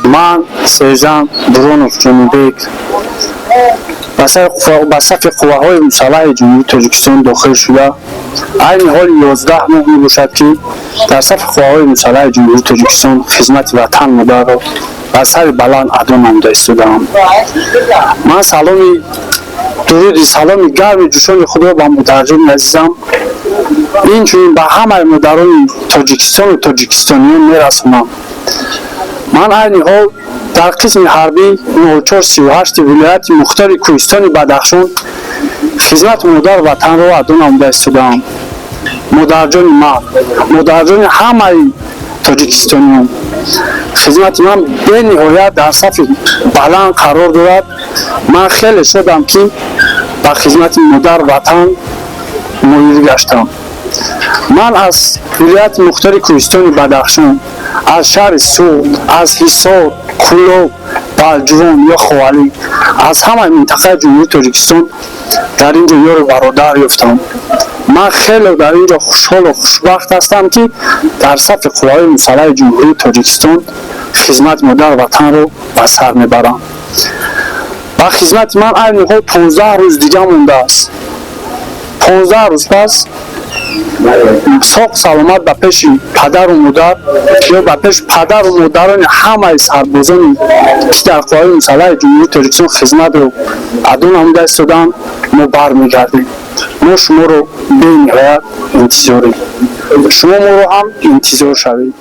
من سرجان درونوف جنوبک با صف قواهای مسلح جمهوری تاجیکستان داخل شده عین حال 11 ماه می باشد که در صف قواهای مسلح جمهوری تاجیکستان خدمت وطن مادر را بر سر بلند ادا نموده ایستاده‌ام. من سلام گرم جوشان خود را به مادرجان عزیزم اینچنین به همه مادران تاجیکستان و تاجیکستانیان میرسانم. من عین حال در قسم حربی 0438 ولایت مختار کوهستان بدخشان خدمت مادر وطن را ادا نموده ایستاده‌ام. مادرجان من، مادرجان همه تاجیکستانیان، خدمت من به نهایت در صف بلند قرار دارد. من خیلی شدم که به خدمت مادر وطن مایل گشتم. من از ولایت مختار کوهستان بدخشان، از شهر سوخت، از حصار، کلوب، بلجوان یا خوالی، از همه منطقه جمهوری تاجیکستان در اینجا یار برادر یافتم. من خیلی در اینجا خوشحال و خوشبخت هستم که در صف قوای مسلح جمهوری تاجیکستان خدمت مادر وطن رو به سر میبرم. با خدمت من عین حال 15 روز دیگه مونده است. 15 روز پس ساق سلامت به پیش پدر و مادر یا به پیش پدر و مادران همه سربازان که در قوای مسلح جمهوری تاجیکستان خدمت رو ادا نموده ایستادن ما برمیگردیم. ما شما رو به نهایت انتظاریم. شما ما رو هم انتظار شوید.